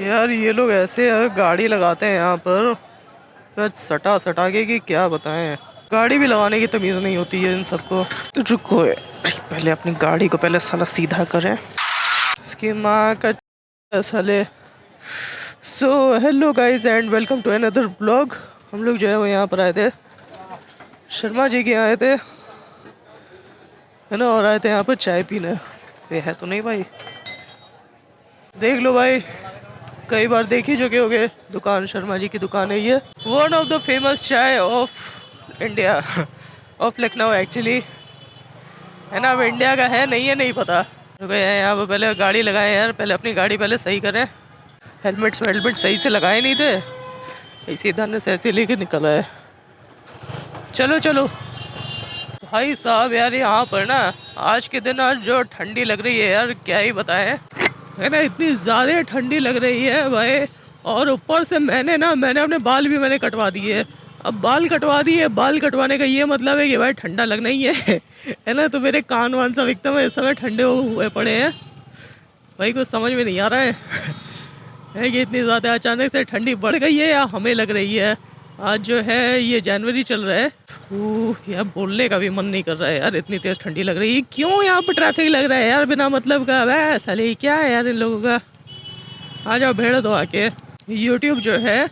यार ये लोग ऐसे यार गाड़ी लगाते हैं यहाँ पर सटा सटा के कि क्या बताएं। गाड़ी भी लगाने की तमीज़ नहीं होती है इन सबको। तो रुको पहले अपनी गाड़ी को पहले साला सीधा करें। इसकी माँ का साले। So hello guys and welcome to another blog. हम लोग जो है वो यहाँ पर आए थे, शर्मा जी के आए थे है ना, और आए थे यहाँ पर चाय पीने। ये है तो नहीं भाई, देख लो भाई, कई बार देखी चुके हो गए दुकान। शर्मा जी की दुकान है ये, वन ऑफ द फेमस चाय of India of Lucknow actually, है ना। अब इंडिया का है नहीं है नहीं पता। रुको यहाँ पर पहले गाड़ी लगाए यार, पहले अपनी गाड़ी पहले सही करें। हेलमेट सही से लगाए नहीं थे, इसी इधर से ऐसे लेके निकला है। चलो चलो भाई साहब, यार यहाँ पर ना आज के दिन आज जो ठंडी लग रही है यार, क्या ही बताएं, है ना। इतनी ज़्यादा ठंडी लग रही है भाई। और ऊपर से मैंने अपने बाल भी कटवा दिए। अब बाल कटवा दिए, बाल कटवाने का ये मतलब है कि भाई ठंडा लगना ही है ना। तो मेरे कान वान सब एकदम इस समय ठंडे हुए पड़े हैं भाई। कुछ समझ में नहीं आ रहा है कि इतनी ज़्यादा अचानक से ठंडी बढ़ गई है या हमें लग रही है। आज जो है ये जनवरी चल रहा है। यार बोलने का भी मन नहीं कर रहा है यार, इतनी तेज़ ठंडी लग रही है। क्यों यहाँ पर ट्रैफिक लग रहा है यार बिना मतलब का। वह साले क्या है यार इन लोगों का। आ जाओ भेड़ दो आके। यूट्यूब जो है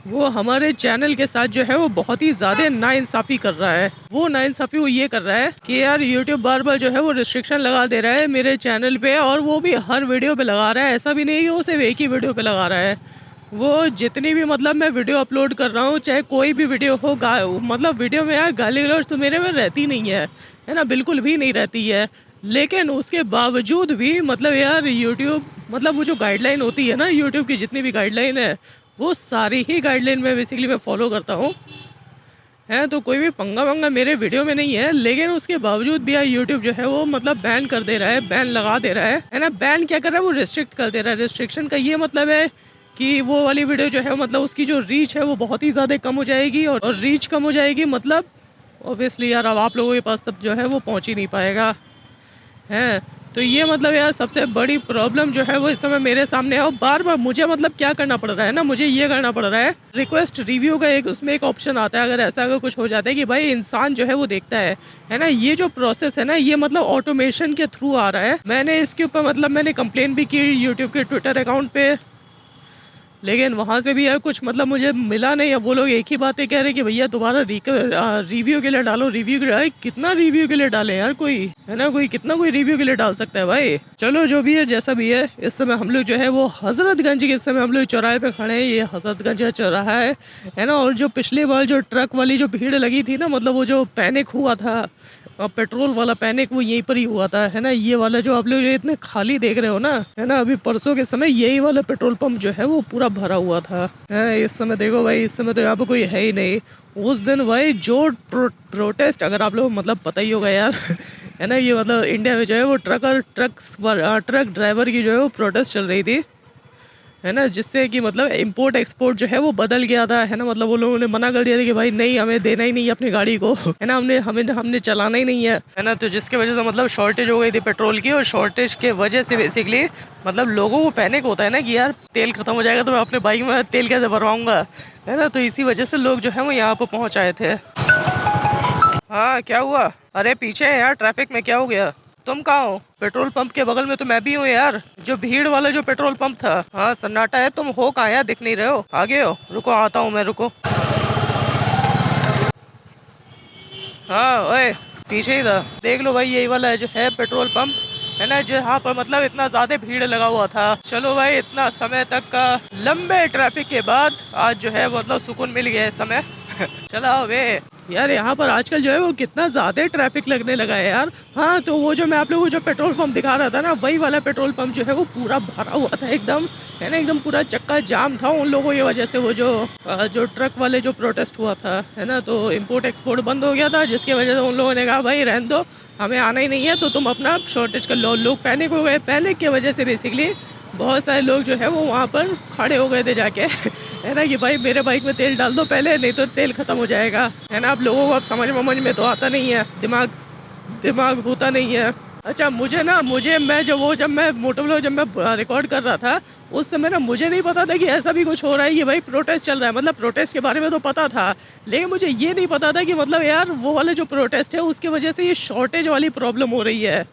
वो हमारे चैनल के साथ जो है वो बहुत ही ज़्यादा नाइंसाफ़ी कर रहा है। वो नाइंसाफ़ी वो ये कर रहा है कि यार यूट्यूब बार बार जो है वो रिस्ट्रिक्शन लगा दे रहा है मेरे चैनल पे, और वो भी हर वीडियो पे लगा रहा है। ऐसा भी नहीं कि वो सिर्फ एक ही वीडियो पे लगा रहा है। वो जितनी भी मतलब मैं वीडियो अपलोड कर रहा हूँ, चाहे कोई भी वीडियो हो, मतलब वीडियो में यार गाली गलौज तो मेरे में रहती नहीं है ना, बिल्कुल भी नहीं रहती है। लेकिन उसके बावजूद भी मतलब यार यूट्यूब मतलब वो जो गाइडलाइन होती है ना, यूट्यूब की जितनी भी गाइडलाइन है वो सारी ही गाइडलाइन में बेसिकली मैं फॉलो करता हूँ, है। तो कोई भी पंगा वंगा मेरे वीडियो में नहीं है। लेकिन उसके बावजूद भी यार यूट्यूब जो है वो मतलब बैन कर दे रहा है, बैन लगा दे रहा है ना। बैन क्या कर रहा है, वो रिस्ट्रिक्ट कर दे रहा है। रिस्ट्रिक्शन का ये मतलब है कि वो वाली वीडियो जो है मतलब उसकी जो रीच है वो बहुत ही ज़्यादा कम हो जाएगी, और रीच कम हो जाएगी मतलब ऑब्वियसली यार अब आप लोगों के पास तब जो है वो पहुंच ही नहीं पाएगा, है। तो ये मतलब यार सबसे बड़ी प्रॉब्लम जो है वो इस समय मेरे सामने है। और बार बार मुझे मतलब क्या करना पड़ रहा है ना, मुझे ये करना पड़ रहा है, रिक्वेस्ट रिव्यू का एक उसमें एक ऑप्शन आता है। अगर ऐसा अगर कुछ हो जाता है कि भाई इंसान जो है वो देखता है ना, ये जो प्रोसेस है ना ये मतलब ऑटोमेशन के थ्रू आ रहा है। मैंने इसके ऊपर मतलब मैंने कंप्लेन भी की यूट्यूब के ट्विटर अकाउंट पे, लेकिन वहाँ से भी यार कुछ मतलब मुझे मिला नहीं। अब वो लोग एक ही बातें कह रहे हैं कि भैया दोबारा रिव्यू के लिए डालो, रिव्यू के लिए। कितना रिव्यू के लिए डालें यार, कोई है ना, कोई कितना कोई रिव्यू के लिए डाल सकता है भाई। चलो जो भी है जैसा भी है, इस समय हम लोग जो है वो हजरतगंज के इस समय हम लोग चौराहे पे खड़े हैं। ये हजरतगंज का चौराहा है ना। और जो पिछली बार जो ट्रक वाली जो भीड़ लगी थी ना, मतलब वो जो पैनिक हुआ था, पेट्रोल वाला पैनिक, वो यहीं पर ही हुआ था, है ना। ये वाला जो आप लोग इतने खाली देख रहे हो ना, है ना, अभी परसों के समय यही वाला पेट्रोल पंप जो है वो पूरा भरा हुआ था, है। इस समय देखो भाई, इस समय तो यहाँ पे कोई है ही नहीं। उस दिन भाई जो प्रोटेस्ट, अगर आप लोग मतलब पता ही होगा यार है ना, ये मतलब इंडिया में जो है वो ट्रक ड्राइवर की जो है वो प्रोटेस्ट चल रही थी, है ना। जिससे कि मतलब इंपोर्ट एक्सपोर्ट जो है वो बदल गया था, है ना। मतलब वो लोगों ने मना कर दिया था कि भाई नहीं, हमें देना ही नहीं है अपनी गाड़ी को, है ना, हमने चलाना ही नहीं है ना। तो जिसके वजह से मतलब शॉर्टेज हो गई थी पेट्रोल की, और शॉर्टेज के वजह से बेसिकली मतलब लोगों को पैनिक होता है ना कि यार तेल खत्म हो जाएगा तो मैं अपने बाइक में तेल कैसे भरवाऊंगा, है ना। तो इसी वजह से लोग जो है वो यहाँ पर पहुँच आए थे। हाँ क्या हुआ? अरे पीछे है यार, ट्रैफिक में क्या हो गया? तुम कहाँ हो? पेट्रोल पंप के बगल में तो मैं भी हूँ यार, जो भीड़ वाला जो पेट्रोल पंप था। हाँ सन्नाटा है, तुम हो कहाँ यार, दिख नहीं रहे हो? आगे हो, रुको आता हूँ मैं, रुको। हाँ ओए, पीछे ही था, देख लो भाई, यही वाला है जो है पेट्रोल पंप, है ना। जहाँ पर मतलब इतना ज्यादा भीड़ लगा हुआ था। चलो भाई, इतना समय तक का लंबे ट्रैफिक के बाद आज जो है मतलब सुकून मिल गया इस समय चला वे यार। यहाँ पर आजकल जो है वो कितना ज़्यादा ट्रैफिक लगने लगा है यार। हाँ तो वो जो मैं आप लोगों को जो पेट्रोल पंप दिखा रहा था ना, वही वाला पेट्रोल पंप जो है वो पूरा भरा हुआ था एकदम, है ना। एकदम पूरा चक्का जाम था उन लोगों की वजह से। वो जो ट्रक वाले जो प्रोटेस्ट हुआ था, है ना, तो इम्पोर्ट एक्सपोर्ट बंद हो गया था, जिसकी वजह से उन लोगों ने कहा भाई रहने दो, हमें आना ही नहीं है, तो तुम अपना शॉर्टेज कर लो। लोग पैनिक हो गए। पैनिक की वजह से बेसिकली बहुत सारे लोग जो है वो वहाँ पर खड़े हो गए थे जाके है ना, कि भाई मेरे बाइक में तेल डाल दो पहले, नहीं तो तेल खत्म हो जाएगा, है ना। अब लोगों को अब समझ में तो आता नहीं है, दिमाग होता नहीं है, अच्छा मुझे जब मैं मोटो व्लॉग जब मैं रिकॉर्ड कर रहा था, उस समय ना मुझे नहीं पता था कि ऐसा भी कुछ हो रहा है कि भाई प्रोटेस्ट चल रहा है। मतलब प्रोटेस्ट के बारे में तो पता था, लेकिन मुझे ये नहीं पता था कि मतलब यार वो वाला जो प्रोटेस्ट है उसकी वजह से ये शॉर्टेज वाली प्रॉब्लम हो रही है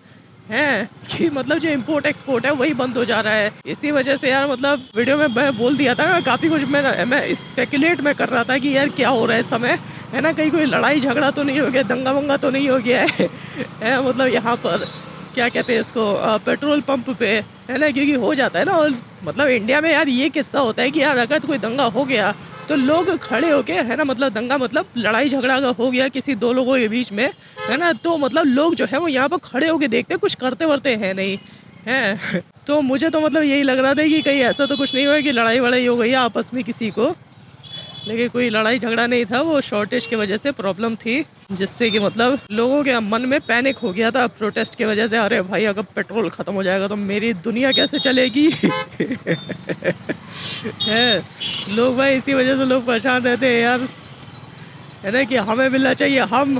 कि मतलब जो इम्पोर्ट एक्सपोर्ट है वही बंद हो जा रहा है। इसी वजह से यार मतलब वीडियो में मैं बोल दिया था ना, काफ़ी कुछ मैं स्पेकुलेट में कर रहा था कि यार क्या हो रहा है इस समय, है ना, कहीं कोई लड़ाई झगड़ा तो नहीं हो गया, दंगा वंगा तो नहीं हो गया है मतलब यहाँ पर क्या कहते हैं इसको, पेट्रोल पंप पे, है ना, क्योंकि हो जाता है ना। और मतलब इंडिया में यार ये किस्सा होता है कि यार अगर कोई दंगा हो गया तो लोग खड़े होके, है ना, मतलब दंगा मतलब लड़ाई झगड़ा अगर हो गया किसी दो लोगों के बीच में, है ना, तो मतलब लोग जो है वो यहाँ पर खड़े होके देखते हैं, कुछ करते वर्ते हैं नहीं है तो मुझे तो मतलब यही लग रहा था कि कहीं ऐसा तो कुछ नहीं हुआ कि लड़ाई वड़ाई हो गई आपस में किसी को, लेकिन कोई लड़ाई झगड़ा नहीं था, वो शॉर्टेज की वजह से प्रॉब्लम थी, जिससे कि मतलब लोगों के मन में पैनिक हो गया था प्रोटेस्ट की वजह से। अरे भाई अगर पेट्रोल ख़त्म हो जाएगा तो मेरी दुनिया कैसे चलेगी है लोग भाई, इसी वजह से लोग परेशान रहते हैं यार, है ना, कि हमें मिलना चाहिए, हम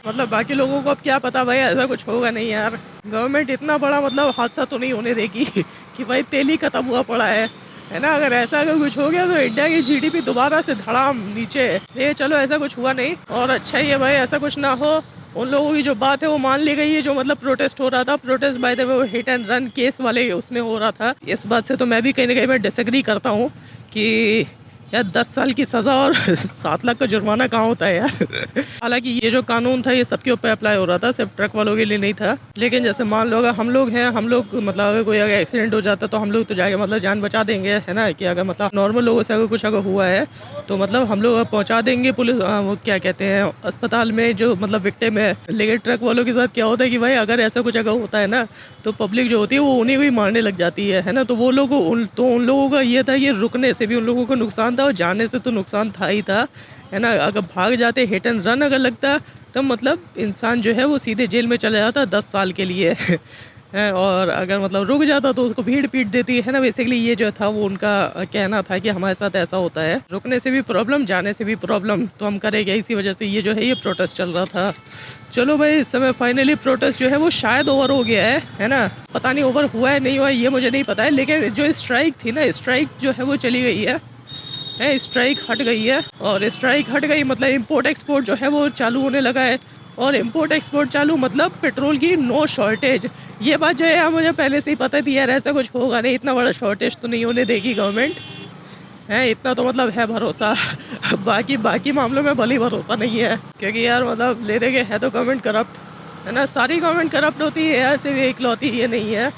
मतलब बाकी लोगों को अब क्या पता भाई, ऐसा कुछ होगा नहीं यार। गवर्नमेंट इतना बड़ा मतलब हादसा तो नहीं होने देगी कि भाई तेल ही खत्म हुआ पड़ा है ना। अगर ऐसा अगर कुछ हो गया तो इंडिया की जीडीपी दोबारा से धड़ाम नीचे। ये चलो ऐसा कुछ हुआ नहीं और अच्छा ही है भाई, ऐसा कुछ ना हो। उन लोगों की जो बात है वो मान ली गई है, जो मतलब प्रोटेस्ट हो रहा था, प्रोटेस्ट बाय द वे वो हिट एंड रन केस वाले उसमें हो रहा था। इस बात से तो मैं भी कहीं ना कहीं मैं डिसएग्री करता हूँ कि यार 10 साल की सज़ा और 7 लाख का जुर्माना कहाँ होता है यार हालांकि ये जो कानून था ये सबके ऊपर अप्लाई हो रहा था, सिर्फ ट्रक वालों के लिए नहीं था। लेकिन जैसे मान लो अगर हम लोग हैं, हम लोग मतलब अगर कोई अगर एक्सीडेंट हो जाता तो हम लोग तो जाके मतलब जान बचा देंगे, है ना, कि अगर मतलब नॉर्मल लोगों से अगर कुछ अगर हुआ है तो मतलब हम लोग पहुँचा देंगे पुलिस, वो क्या कहते हैं, अस्पताल में जो मतलब विक्टिम है। लेकिन ट्रक वालों के साथ क्या होता है कि भाई अगर ऐसा कुछ अगर होता है ना तो पब्लिक जो होती है वो उन्हीं को ही मारने लग जाती है ना। तो वो लोग उन लोगों का ये था, ये रुकने से भी उन लोगों को नुकसान था और जाने से तो नुकसान था ही था, है ना। अगर भाग जाते, हिट एंड रन अगर लगता, तब मतलब इंसान जो है वो सीधे जेल में चला जाता 10 साल के लिए है। और अगर मतलब रुक जाता तो उसको भीड़ पीट देती, है ना। बेसिकली ये जो था वो उनका कहना था कि हमारे साथ ऐसा होता है, रुकने से भी प्रॉब्लम, जाने से भी प्रॉब्लम, तो हम करेंगे। इसी वजह से ये जो है ये प्रोटेस्ट चल रहा था। चलो भाई इस समय फाइनली प्रोटेस्ट जो है वो शायद ओवर हो गया है ना। पता नहीं ओवर हुआ है नहीं हुआ ये मुझे नहीं पता है, लेकिन जो स्ट्राइक थी ना, स्ट्राइक जो है वो चली गई है, स्ट्राइक हट गई है। और स्ट्राइक हट गई मतलब इंपोर्ट एक्सपोर्ट जो है वो चालू होने लगा है। और इंपोर्ट एक्सपोर्ट चालू मतलब पेट्रोल की नो शॉर्टेज। ये बात जो है यार मुझे पहले से ही पता थी यार, ऐसा कुछ होगा नहीं, इतना बड़ा शॉर्टेज तो नहीं होने देगी गवर्नमेंट, है इतना तो मतलब है भरोसा बाकी बाकी मामलों में भले भरोसा नहीं है, क्योंकि यार मतलब ले देंगे, है तो गवर्नमेंट करप्ट, है ना। सारी गवर्नमेंट करप्ट होती है यार, सिर्फ इकलौती ये नहीं है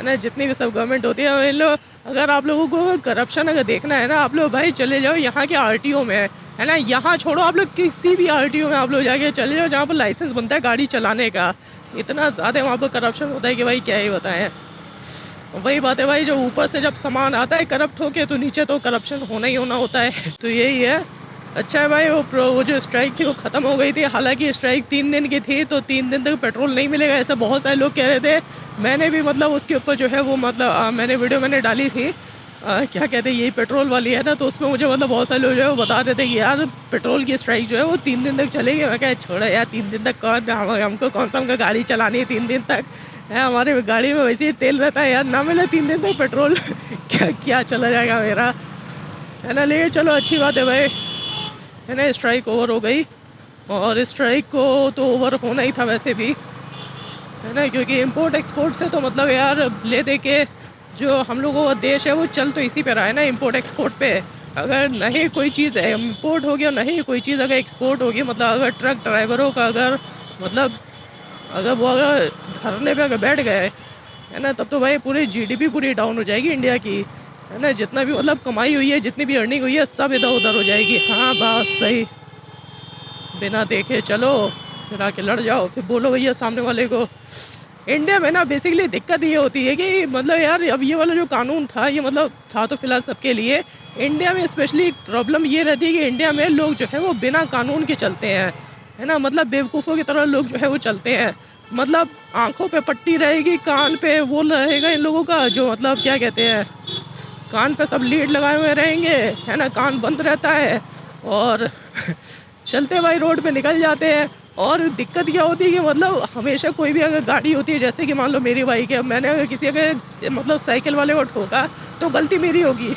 ना। जितनी भी सब गवर्नमेंट होती है, इन लोग अगर आप लोगों को करप्शन अगर देखना है ना, आप लोग भाई चले जाओ यहाँ के आरटीओ में, है ना। यहाँ छोड़ो, आप लोग किसी भी आरटीओ में आप लोग जाके चले जाओ जहाँ पर लाइसेंस बनता है गाड़ी चलाने का, इतना ज़्यादा वहाँ पर करप्शन होता है कि भाई क्या ही बताएं। वही बात है भाई, जो ऊपर से जब सामान आता है करप्ट होके तो नीचे तो करप्शन होना ही होना होता है, तो यही है। अच्छा है भाई, वो जो स्ट्राइक थी वो ख़त्म हो गई थी। हालांकि स्ट्राइक 3 दिन की थी, तो 3 दिन तक पेट्रोल नहीं मिलेगा ऐसा बहुत सारे लोग कह रहे थे। मैंने भी मतलब उसके ऊपर जो है वो मतलब मैंने वीडियो मैंने डाली थी, क्या कहते हैं, यही पेट्रोल वाली है ना, तो उसमें मुझे मतलब बहुत सारे लोग जो है वो बता रहे थे कि यार पेट्रोल की स्ट्राइक जो है वो 3 दिन तक चलेगी। मैं क्या छोड़ा यार, 3 दिन तक कौन, हमको कौन सा हमका गाड़ी चलानी है 3 दिन तक, है हमारे गाड़ी में वैसे ही तेल रहता है यार, ना मिले 3 दिन तक पेट्रोल क्या क्या चला जाएगा मेरा, है ना। लेकिन चलो अच्छी बात है भाई, है ना, स्ट्राइक ओवर हो गई। और स्ट्राइक को तो ओवर होना ही था वैसे भी, है ना, क्योंकि इंपोर्ट एक्सपोर्ट से तो मतलब यार ले दे के जो हम लोगों का देश है वो चल तो इसी पे रहा है ना, इंपोर्ट एक्सपोर्ट पे। अगर नहीं कोई चीज़ इम्पोर्ट हो गया, नहीं कोई चीज़ अगर एक्सपोर्ट होगी, मतलब अगर ट्रक ड्राइवरों का अगर मतलब अगर वो अगर धरने पे अगर बैठ गए, है ना, तब तो भाई पूरी जीडीपी पूरी डाउन हो जाएगी इंडिया की, है ना। जितना भी मतलब कमाई हुई है, जितनी भी अर्निंग हुई है, सब इधर उधर हो जाएगी। हाँ बात सही, बिना देखे चलो, फिर आके लड़ जाओ, फिर बोलो भैया सामने वाले को। इंडिया में ना बेसिकली दिक्कत ये होती है कि मतलब यार अब ये वाला जो कानून था ये मतलब था तो फिलहाल सबके लिए, इंडिया में स्पेशली प्रॉब्लम ये रहती है कि इंडिया में लोग जो है वो बिना कानून के चलते हैं, है ना। मतलब बेवकूफ़ों की तरह लोग जो है वो चलते हैं। मतलब आंखों पे पट्टी रहेगी, कान पे वो रहेगा इन लोगों का, जो मतलब क्या कहते हैं, कान पे सब लीड लगाए हुए रहेंगे, है ना, कान बंद रहता है और चलते भाई रोड पे निकल जाते हैं। और दिक्कत क्या होती है कि मतलब हमेशा कोई भी अगर गाड़ी होती है, जैसे कि मान लो मेरी बाइक है, मैंने अगर किसी अगर मतलब साइकिल वाले को ठोका तो गलती मेरी होगी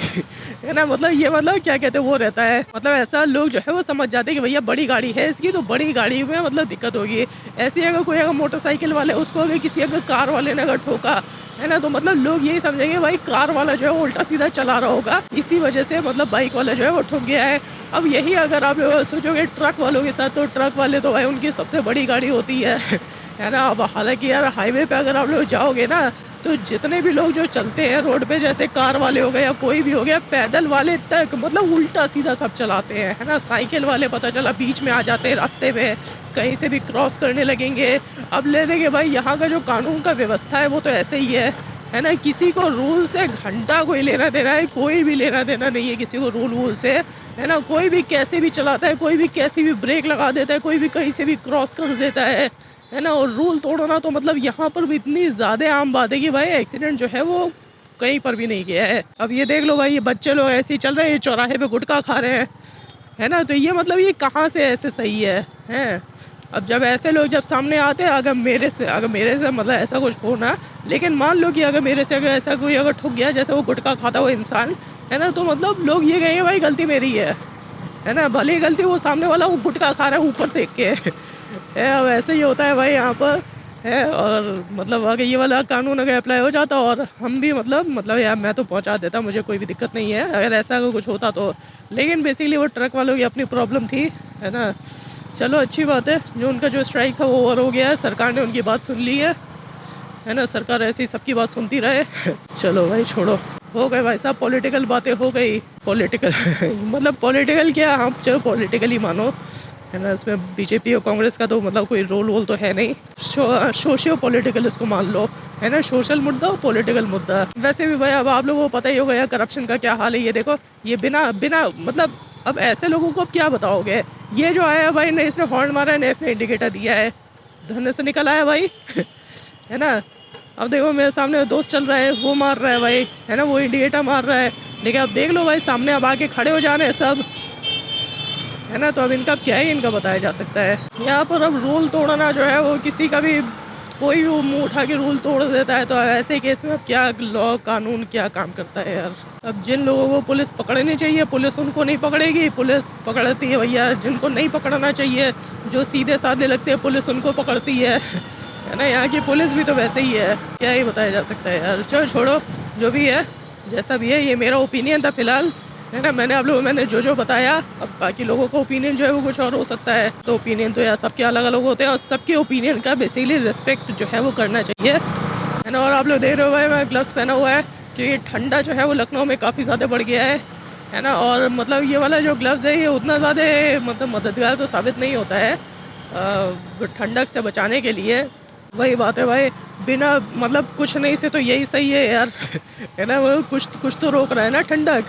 है ना। मतलब ये मतलब क्या कहते हैं वो रहता है, मतलब ऐसा लोग जो है वो समझ जाते हैं कि भैया बड़ी गाड़ी है इसकी, तो बड़ी गाड़ी में मतलब दिक्कत होगी। ऐसे अगर कोई अगर मोटरसाइकिल वाले उसको अगर किसी अगर कार वाले ने अगर ठोका है ना, तो मतलब लोग यही समझेंगे भाई कार वाला जो है वो उल्टा सीधा चला रहा होगा, इसी वजह से मतलब बाइक वाला जो है वो ठुक गया है। अब यही अगर आप सोचोगे ट्रक वालों के साथ, तो ट्रक वाले तो भाई उनकी सबसे बड़ी गाड़ी होती है ना। अब हालांकि यार हाईवे पे अगर आप लोग जाओगे ना, तो जितने भी लोग जो चलते हैं रोड पे, जैसे कार वाले हो गए या कोई भी हो गया, पैदल वाले तक मतलब उल्टा सीधा सब चलाते हैं, है ना। साइकिल वाले पता चला बीच में आ जाते हैं रास्ते में, कहीं से भी क्रॉस करने लगेंगे। अब ले देंगे भाई, यहाँ का जो कानून का व्यवस्था है वो तो ऐसे ही है ना। किसी को रूल से घंटा कोई लेना देना है, कोई भी लेना देना नहीं है किसी को रूल वूल से, है ना। कोई भी कैसे भी चलाता है, कोई भी कैसी भी ब्रेक लगा देता है, कोई भी कहीं से भी क्रॉस कर देता है ना। और रूल तोड़ना तो मतलब यहाँ पर भी इतनी ज़्यादा आम बात है कि भाई एक्सीडेंट जो है वो कहीं पर भी नहीं किया है। अब ये देख लो भाई, ये बच्चे लोग ऐसे ही चल रहे हैं, चौराहे पे गुटखा खा रहे हैं, है ना। तो ये मतलब ये कहाँ से ऐसे सही है। अब जब ऐसे लोग जब सामने आते हैं, अगर मेरे से मतलब ऐसा कुछ हो ना, लेकिन मान लो कि अगर मेरे से अगर ऐसा कोई अगर ठुक गया, जैसे वो गुटखा खाता हुआ इंसान, है ना, तो मतलब लोग ये कहेंगे भाई गलती मेरी है ना। भले ही गलती वो सामने वाला वो गुटखा खा रहा है ऊपर देख के है। अब ऐसे ही होता है भाई यहाँ पर है। और मतलब अगर ये वाला कानून अगर अप्लाई हो जाता और हम भी मतलब यार मैं तो पहुँचा देता, मुझे कोई भी दिक्कत नहीं है अगर ऐसा अगर कुछ होता तो। लेकिन बेसिकली वो ट्रक वालों की अपनी प्रॉब्लम थी, है ना। चलो अच्छी बात है, जो उनका जो स्ट्राइक था वो ओवर हो गया है, सरकार ने उनकी बात सुन ली है ना। सरकार ऐसी सबकी बात सुनती रहे चलो भाई छोड़ो, हो गए भाई साहब पॉलिटिकल बातें हो गई। पॉलिटिकल मतलब पॉलिटिकल क्या, हम चलो पॉलिटिकल ही मानो, है ना। इसमें बीजेपी और कांग्रेस का तो मतलब कोई रोल वोल तो है नहीं, सोशियो पॉलिटिकल इसको मान लो, है ना। सोशल मुद्दा और पॉलिटिकल मुद्दा। वैसे भी भाई अब आप लोगों को पता ही होगा यार करप्शन का क्या हाल है। ये देखो, ये बिना मतलब अब ऐसे लोगों को अब क्या बताओगे। ये जो आया भाई ने, इसने हॉर्न मारा है, ने इसने इंडिकेटर दिया है, धरने से निकल आया भाई है ना। अब देखो मेरे सामने दोस्त चल रहा है, वो मार रहा है भाई, है ना, वो इंडिकेटर मार रहा है। लेकिन अब देख लो भाई सामने अब आके खड़े हो जा रहे हैं सब, है ना। तो अब इनका क्या ही इनका बताया जा सकता है। यहाँ पर अब रूल तोड़ना जो है वो किसी का भी, कोई भी मुंह उठा के रूल तोड़ देता है। तो ऐसे केस में अब क्या लॉ कानून क्या काम करता है यार। अब जिन लोगों को पुलिस पकड़नी चाहिए पुलिस उनको नहीं पकड़ेगी, पुलिस पकड़ती है भैया जिनको नहीं पकड़ना चाहिए, जो सीधे साधे लगते हैं पुलिस उनको पकड़ती है ना। यहाँ की पुलिस भी तो वैसे ही है, क्या ही बताया जा सकता है यार। चलो छोड़ो, जो भी है जैसा भी है, ये मेरा ओपिनियन था फिलहाल, है ना। मैंने जो बताया, अब बाकी लोगों का ओपिनियन जो है वो कुछ और हो सकता है। तो ओपिनियन तो यार सबके अलग अलग होते हैं और सबके ओपिनियन का बेसिकली रिस्पेक्ट जो है वो करना चाहिए, है ना। और आप लोग देख रहे हो भाई मैं ग्लव्स पहना हुआ है, क्योंकि ठंडा जो है वो लखनऊ में काफ़ी ज़्यादा बढ़ गया है ना। और मतलब ये वाला जो ग्लव्स है ये उतना ज़्यादा मतलब मददगार तो साबित नहीं होता है ठंडक से बचाने के लिए। वही बात है भाई, बिना मतलब कुछ नहीं से तो यही सही है यार है ना। वो कुछ तो रोक रहा है ना ठंडक,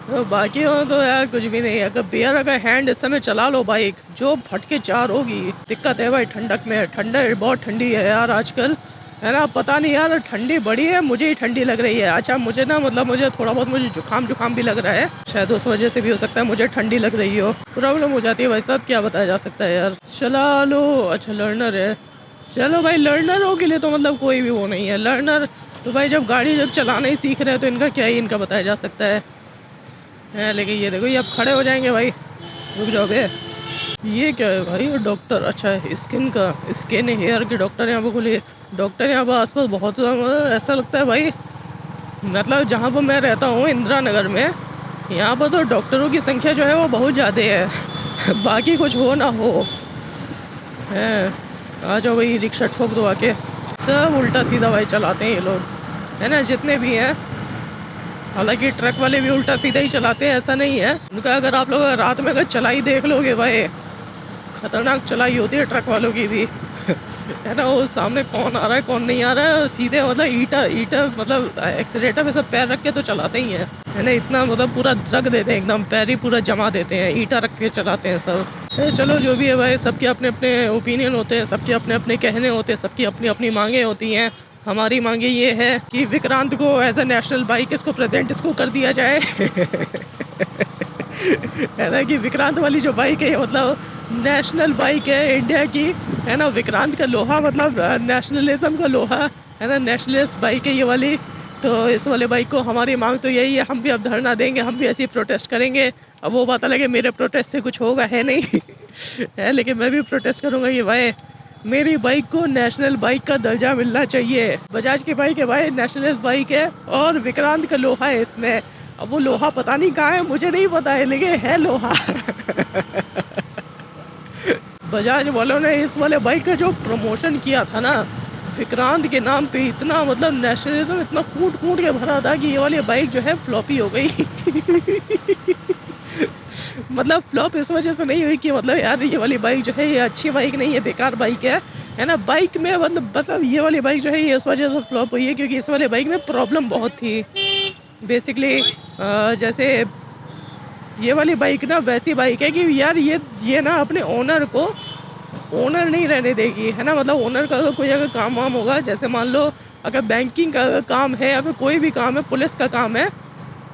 तो बाकी हो तो यार कुछ भी नहीं है। अगर बियर अगर हैंड इस समय चला लो बाइक, जो फटके चार होगी। दिक्कत है भाई ठंडक में, ठंडक बहुत ठंडी है यार आजकल, है ना। पता नहीं यार ठंडी बड़ी है, मुझे ही ठंडी लग रही है। अच्छा मुझे ना मतलब मुझे थोड़ा बहुत मुझे जुकाम भी लग रहा है, शायद उस वजह से भी हो सकता है मुझे ठंडी लग रही हो, प्रॉब्लम हो जाती है भाई साहब, क्या बताया जा सकता है यार। चला लो, अच्छा लर्नर है, चलो भाई लर्नरों के लिए तो मतलब कोई भी वो नहीं है। लर्नर तो भाई जब गाड़ी जब चलाना ही सीख रहे हैं तो इनका क्या ही इनका बताया जा सकता है। लेकिन ये देखो ये अब खड़े हो जाएंगे भाई, रुक जाओ बे। ये क्या है भाई, डॉक्टर, अच्छा स्किन हेयर के डॉक्टर यहाँ पे खुले। डॉक्टर यहाँ पर आसपास बहुत ऐसा लगता है भाई, मतलब जहाँ पर मैं रहता हूँ इंदिरा नगर में, यहाँ पर तो डॉक्टरों की संख्या जो है वो बहुत ज़्यादा है बाकी कुछ हो ना हो है। आ जाओ भाई, रिक्शा ठोक दो आके, सब उल्टा सीधा भाई चलाते हैं ये लोग, है ना, जितने भी हैं। हालांकि ट्रक वाले भी उल्टा सीधा ही चलाते हैं, ऐसा नहीं है उनका। अगर आप लोग रात में अगर चलाई देख लोगे भाई, खतरनाक चलाई होती है ट्रक वालों की भी है ना। वो सामने कौन आ रहा है कौन नहीं आ रहा है, सीधे मतलब ईटा मतलब एक्सीलेटर पे सब पैर रख के तो चलाते ही हैं, है ना। इतना मतलब पूरा रख देते हैं, एकदम पैर ही पूरा जमा देते हैं, ईटा रख के चलाते हैं सब। चलो जो भी है भाई, सबके अपने अपने ओपिनियन होते हैं, सबके अपने अपने कहने होते हैं, सबकी अपनी अपनी मांगे होती हैं। हमारी मांगे ये है कि विक्रांत को एज ए नेशनल बाइक इसको प्रेजेंट इसको कर दिया जाए है ना, कि विक्रांत वाली जो बाइक है मतलब नेशनल बाइक है इंडिया की, है ना। विक्रांत का लोहा मतलब नेशनलिज्म का लोहा, है ना। नेशनलिस्ट बाइक है ये वाली। तो इस वाले बाइक को हमारी मांग तो यही है, हम भी अब धरना देंगे, हम भी ऐसे ही प्रोटेस्ट करेंगे। अब वो बात अलग है, मेरे प्रोटेस्ट से कुछ होगा है नहीं है, लेकिन मैं भी प्रोटेस्ट करूँगा ये भाई। मेरी बाइक को नेशनल बाइक का दर्जा मिलना चाहिए। बजाज की बाइक है भाई, नेशनलिस्ट बाइक है, और विक्रांत का लोहा है इसमें। अब वो लोहा पता नहीं कहाँ है, मुझे नहीं पता है, लेकिन है लोहा बजाज वालों ने इस वाले बाइक का जो प्रमोशन किया था ना विक्रांत के नाम पे, इतना मतलब नेशनलिज्म इतना कूट कूट के भरा था कि ये वाली बाइक जो है फ्लॉपी हो गई मतलब फ्लॉप इस वजह से नहीं हुई कि मतलब यार ये वाली बाइक जो है ये अच्छी बाइक नहीं है, बेकार बाइक है ना। बाइक में मतलब ये वाली बाइक जो है ये इस वजह से फ्लॉप हुई है क्योंकि इस वाली बाइक में प्रॉब्लम बहुत थी। बेसिकली जैसे ये वाली बाइक ना वैसी बाइक है कि यार ये ना अपने ओनर को ओनर नहीं रहने देगी, है ना। मतलब ओनर का अगर कोई अगर काम वाम होगा, जैसे मान लो अगर बैंकिंग का काम है या फिर कोई भी काम है, पुलिस का काम है,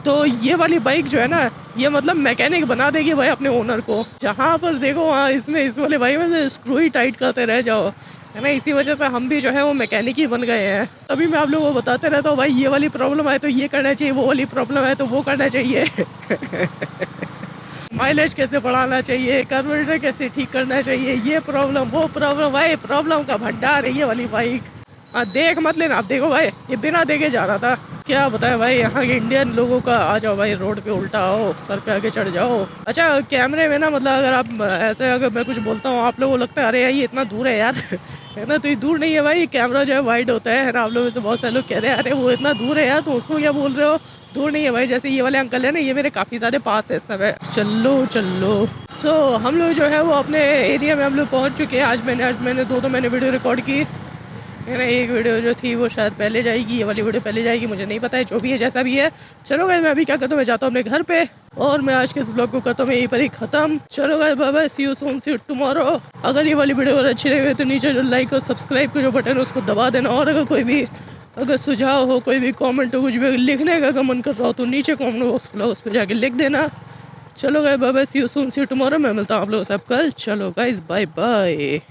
तो ये वाली बाइक जो है ना ये मतलब मैकेनिक बना देगी भाई अपने ओनर को। जहाँ पर देखो वहाँ इसमें इस वाले बाइक में स्क्रू ही टाइट करते रह जाओ, है ना। इसी वजह से हम भी जो है वो मैकेनिक ही बन गए हैं। तभी मैं आप लोगों को बताते रहता हूँ भाई, ये वाली प्रॉब्लम है तो ये करना चाहिए, वो वाली प्रॉब्लम है तो वो करना चाहिए माइलेज कैसे बढ़ाना चाहिए, कार्बोरेटर कैसे ठीक करना चाहिए, ये प्रॉब्लम वो प्रॉब्लम, भाई प्रॉब्लम का भंडार है ये वाली बाइक। हाँ देख मत लेना, आप देखो भाई ये बिना देखे जा रहा था। क्या बताए भाई यहाँ के इंडियन लोगों का, आ जाओ भाई रोड पे उल्टा आओ, सर पे आके चढ़ जाओ। अच्छा कैमरे में ना मतलब अगर आप ऐसे अगर मैं कुछ बोलता हूँ आप लोगों को लगता है अरे यार ये इतना दूर है यार है ना। तो ये दूर नहीं है भाई, कैमरा जो है वाइड होता है ना। आप लोगों में से बहुत सारे लोग कह रहे हैं अरे वो इतना दूर है यार, तो उसको क्या बोल रहे हो। दूर नहीं है भाई, जैसे ये वाले अंकल है ना ये मेरे काफ़ी ज़्यादा पास है इस समय। चलो चलो सो हम लोग जो है वो अपने एरिया में हम लोग पहुँच चुके हैं। आज मैंने दो मैंने वीडियो रिकॉर्ड की, है ना। एक वीडियो जो थी वो शायद पहले जाएगी, ये वाली वीडियो पहले जाएगी, मुझे नहीं पता है, जो भी है जैसा भी है। चलो गाइस मैं अभी क्या करता हूँ, मैं जाता हूँ अपने घर पे और मैं आज के इस ब्लॉग को करता हूँ यहीं पर ही खत्म। चलो guys bye bye, see you soon, see you tomorrow. अगर ये वाली वीडियो अगर अच्छी लगे तो नीचे जो लाइक और सब्सक्राइब का जो बटन है उसको दबा देना। और अगर कोई भी अगर सुझाव हो, कोई भी कॉमेंट हो, कुछ भी लिखने का अगर मन कर रहा हो तो नीचे कॉमेंट बॉक्स खुला उस पर जाके लिख देना। चलो guys bye bye, see you soon, see you tomorrow. मैं मिलता हूँ आप लोगों से कल। चलो गाइस बाय बाय।